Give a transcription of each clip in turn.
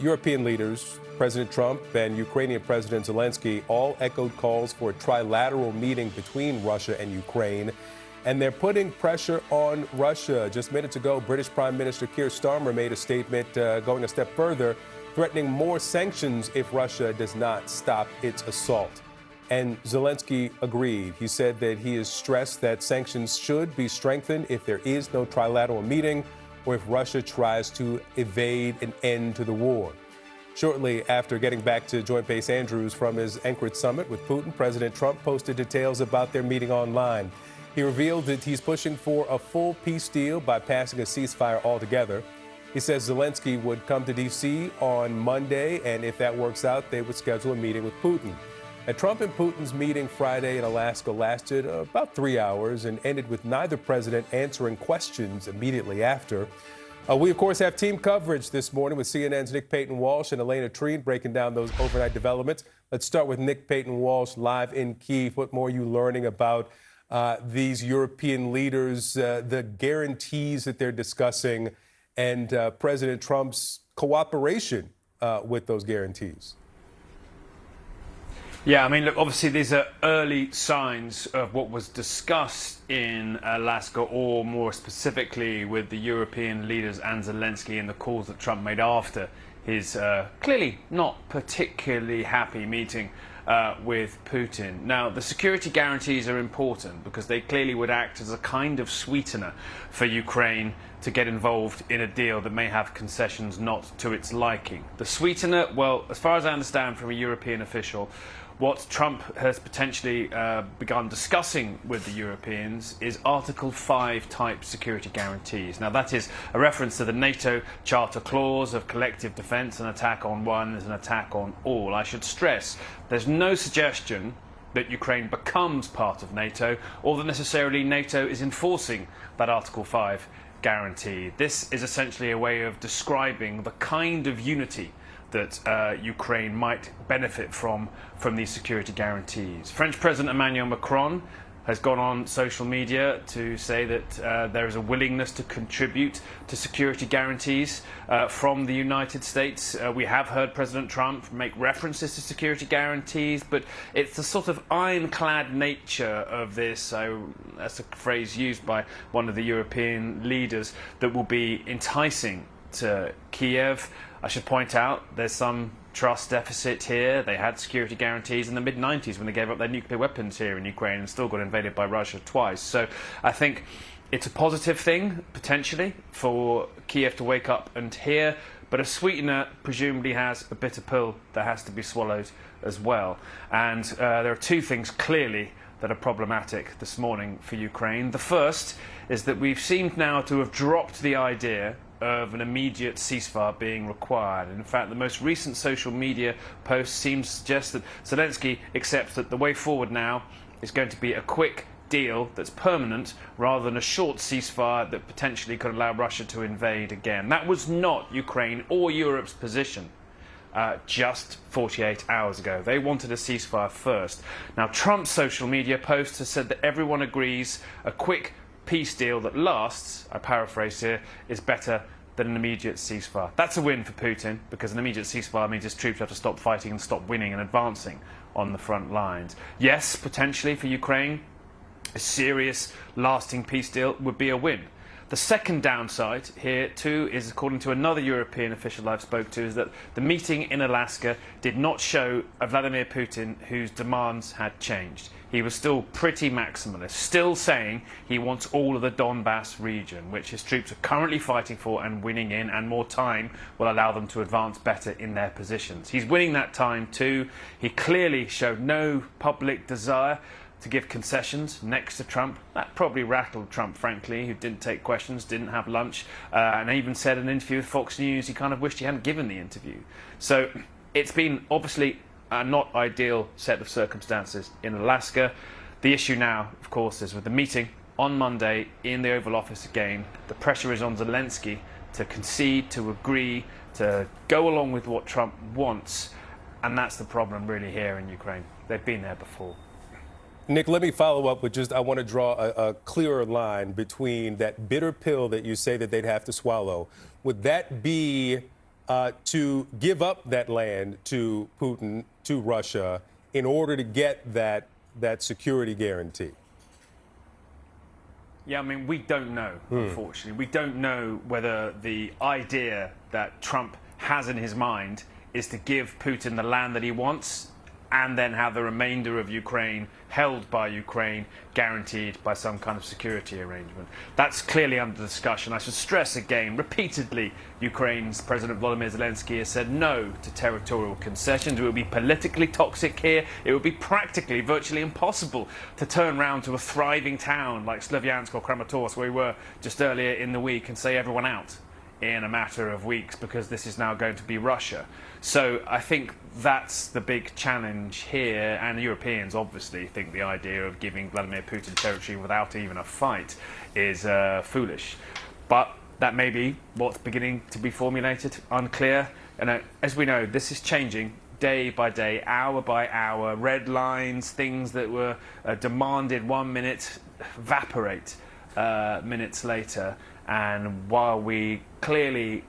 European leaders, President Trump and Ukrainian President Zelensky, all echoed calls for a trilateral meeting between Russia and Ukraine. And they're putting pressure on Russia. Just minutes ago, British Prime Minister Keir Starmer made a statement going a step further, threatening more sanctions if Russia does not stop its assault. And Zelensky agreed. He said that he has stressed that sanctions should be strengthened if there is no trilateral meeting or if Russia tries to evade an end to the war. Shortly after getting back to Joint Base Andrews from his Anchorage summit with Putin, President Trump posted details about their meeting online. He revealed that he's pushing for a full peace deal by passing a ceasefire altogether. He says Zelensky would come to D.C. on Monday, and if that works out, they would schedule a meeting with Putin. And Trump and Putin's meeting Friday in Alaska lasted about 3 hours and ended with neither president answering questions immediately after. We, of course, have team coverage this morning with CNN's Nick Payton-Walsh and Elena Treen breaking down those overnight developments. Let's start with Nick Payton-Walsh live in Kyiv. What more are you learning about these European leaders, the guarantees that they're discussing, and President Trump's cooperation with those guarantees? Yeah, I mean, look, obviously these are early signs of what was discussed in Alaska, or more specifically with the European leaders and Zelensky, and the calls that Trump made after his clearly not particularly happy meeting with Putin. Now, the security guarantees are important because they clearly would act as a kind of sweetener for Ukraine to get involved in a deal that may have concessions not to its liking. The sweetener, well, as far as I understand from a European official, what Trump has potentially begun discussing with the Europeans is Article 5 type security guarantees. Now, that is a reference to the NATO Charter clause of collective defence. An attack on one is an attack on all. I should stress there's no suggestion that Ukraine becomes part of NATO or that necessarily NATO is enforcing that Article 5 guarantee. This is essentially a way of describing the kind of unity that Ukraine might benefit from these security guarantees. French President Emmanuel Macron has gone on social media to say that there is a willingness to contribute to security guarantees from the United States. We have heard President Trump make references to security guarantees, but it's the sort of ironclad nature of this, that's a phrase used by one of the European leaders, that will be enticing to Kiev. I should point out there's some trust deficit here. They had security guarantees in the mid-90s when they gave up their nuclear weapons here in Ukraine and still got invaded by Russia twice. So I think it's a positive thing, potentially, for Kiev to wake up and hear, but a sweetener presumably has a bitter pill that has to be swallowed as well. And there are two things clearly that are problematic this morning for Ukraine. The first is that we've seemed now to have dropped the idea of an immediate ceasefire being required. In fact, the most recent social media post seems to suggest that Zelensky accepts that the way forward now is going to be a quick deal that's permanent rather than a short ceasefire that potentially could allow Russia to invade again. That was not Ukraine or Europe's position just 48 hours ago. They wanted a ceasefire first. Now, Trump's social media post has said that everyone agrees a quick peace deal that lasts, I paraphrase here, is better than an immediate ceasefire. That's a win for Putin, because an immediate ceasefire means his troops have to stop fighting and stop winning and advancing on the front lines. Yes, potentially for Ukraine, a serious, lasting peace deal would be a win. The second downside here, too, is, according to another European official I've spoke to, is that the meeting in Alaska did not show a Vladimir Putin whose demands had changed. He was still pretty maximalist, still saying he wants all of the Donbass region, which his troops are currently fighting for and winning in, and more time will allow them to advance better in their positions. He's winning that time, too. He clearly showed no public desire to give concessions next to Trump. That probably rattled Trump, frankly, who didn't take questions, didn't have lunch, and even said in an interview with Fox News he kind of wished he hadn't given the interview. So it's been obviously a not ideal set of circumstances in Alaska. The issue now, of course, is with the meeting on Monday in the Oval Office again. The pressure is on Zelensky to concede, to agree, to go along with what Trump wants, and that's the problem really here in Ukraine. They've been there before. Nick, let me follow up with I want to draw a clearer line between that bitter pill that you say that they'd have to swallow. Would that be to give up that land to Putin, to Russia, in order to get that security guarantee? Yeah, I mean, we don't know, unfortunately. We don't know whether the idea that Trump has in his mind is to give Putin the land that he wants and then have the remainder of Ukraine held by Ukraine, guaranteed by some kind of security arrangement. That's clearly under discussion. I should stress again, repeatedly, Ukraine's President Volodymyr Zelensky has said no to territorial concessions. It would be politically toxic here. It would be practically, virtually impossible to turn around to a thriving town like Slavyansk or Kramatorsk, where we were just earlier in the week, and say everyone out in a matter of weeks because this is now going to be Russia. So I think that's the big challenge here, and the Europeans obviously think the idea of giving Vladimir Putin territory without even a fight is foolish. But that may be what's beginning to be formulated, unclear. And as we know, this is changing day by day, hour by hour. Red lines, things that were demanded 1 minute, evaporate minutes later. And while we clearly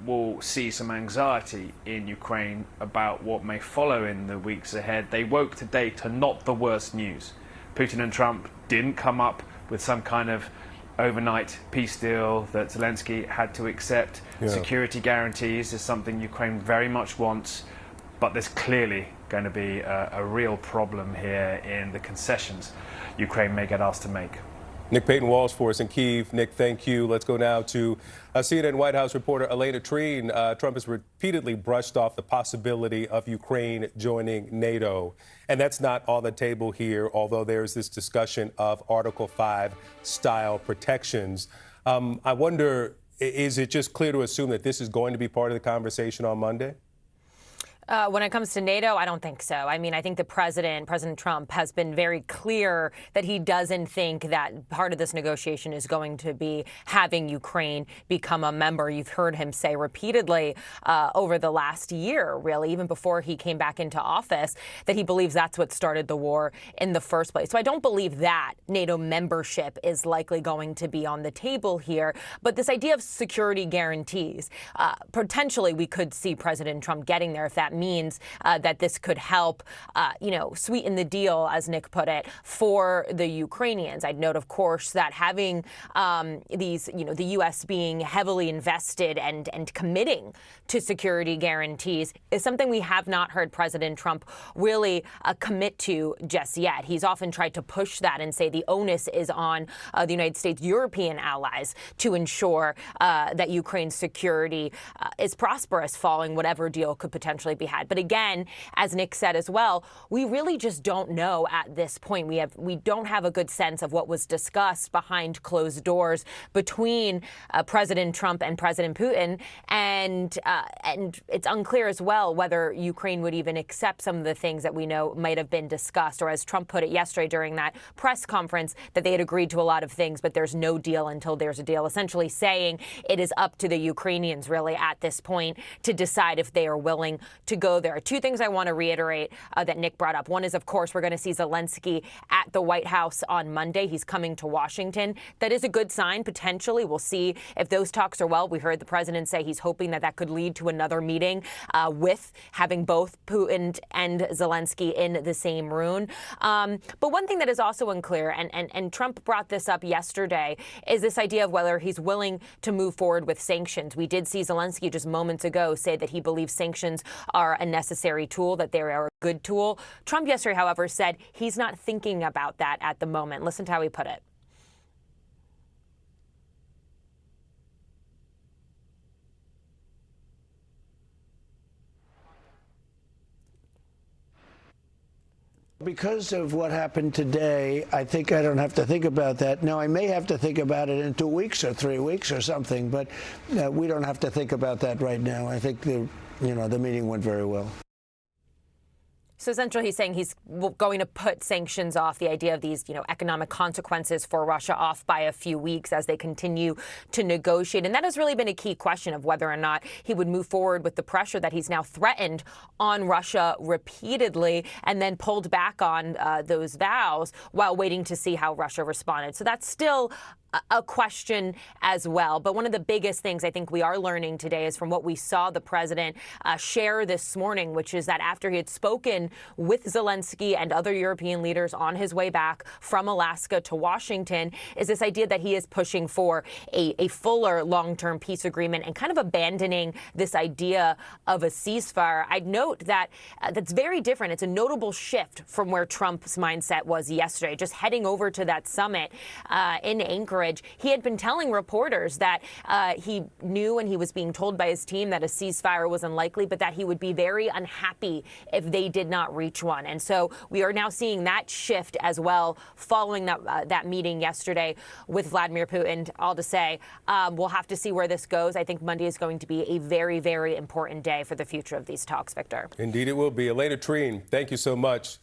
will see some anxiety in Ukraine about what may follow in the weeks ahead, they woke today to not the worst news. Putin and Trump didn't come up with some kind of overnight peace deal that Zelensky had to accept. Yeah. Security guarantees is something Ukraine very much wants, but there's clearly going to be a real problem here in the concessions Ukraine may get asked to make. Nick Payton-Walsh for us in Kyiv. Nick, thank you. Let's go now to CNN White House reporter Elena Treen. Trump has repeatedly brushed off the possibility of Ukraine joining NATO. And that's not on the table here, although there's this discussion of Article 5 style protections. I wonder, is it just clear to assume that this is going to be part of the conversation on Monday? When it comes to NATO, I don't think so. I mean, I think President Trump, has been very clear that he doesn't think that part of this negotiation is going to be having Ukraine become a member. You've heard him say repeatedly over the last year, really, even before he came back into office, that he believes that's what started the war in the first place. So I don't believe that NATO membership is likely going to be on the table here. But this idea of security guarantees, potentially we could see President Trump getting there if that means that this could help, sweeten the deal, as Nick put it, for the Ukrainians. I'd note, of course, that having the U.S. being heavily invested and committing to security guarantees is something we have not heard President Trump really commit to just yet. He's often tried to push that and say the onus is on the United States' European allies to ensure that Ukraine's security is prosperous following whatever deal could potentially be had. But again, as Nick said as well, we really just don't know at this point. We don't have a good sense of what was discussed behind closed doors between President Trump and President Putin, and it's unclear as well whether Ukraine would even accept some of the things that we know might have been discussed, or as Trump put it yesterday during that press conference, that they had agreed to a lot of things, but there's no deal until there's a deal, essentially saying it is up to the Ukrainians really at this point to decide if they are willing to go there. Two things I want to reiterate that Nick brought up. One is, of course, we're going to see Zelensky at the White House on Monday. He's coming to Washington. That is a good sign, potentially. We'll see if those talks are well. We heard the president say he's hoping that could lead to another meeting with having both Putin and Zelensky in the same room. But one thing that is also unclear, and Trump brought this up yesterday, is this idea of whether he's willing to move forward with sanctions. We did see Zelensky just moments ago say that he believes sanctions are a necessary tool, that they are a good tool. Trump yesterday, however, said he's not thinking about that at the moment. Listen to how he put it. Because of what happened today, I think I don't have to think about that. Now, I may have to think about it in 2 weeks or 3 weeks or something, but we don't have to think about that right now. I think the meeting went very well. So essentially, he's saying he's going to put sanctions off, the idea of these, economic consequences for Russia off by a few weeks as they continue to negotiate. And that has really been a key question of whether or not he would move forward with the pressure that he's now threatened on Russia repeatedly and then pulled back on those vows while waiting to see how Russia responded. So that's still a question as well. But one of the biggest things I think we are learning today is from what we saw the president share this morning, which is that after he had spoken with Zelensky and other European leaders on his way back from Alaska to Washington, is this idea that he is pushing for a fuller long-term peace agreement and kind of abandoning this idea of a ceasefire. I'd note that that's very different. It's a notable shift from where Trump's mindset was yesterday, just heading over to that summit in Anchorage. He had been telling reporters that he knew and he was being told by his team that a ceasefire was unlikely, but that he would be very unhappy if they did not reach one. And so we are now seeing that shift as well following that meeting yesterday with Vladimir Putin. All to say, we'll have to see where this goes. I think Monday is going to be a very, very important day for the future of these talks, Victor. Indeed it will be. Elena Treen, thank you so much.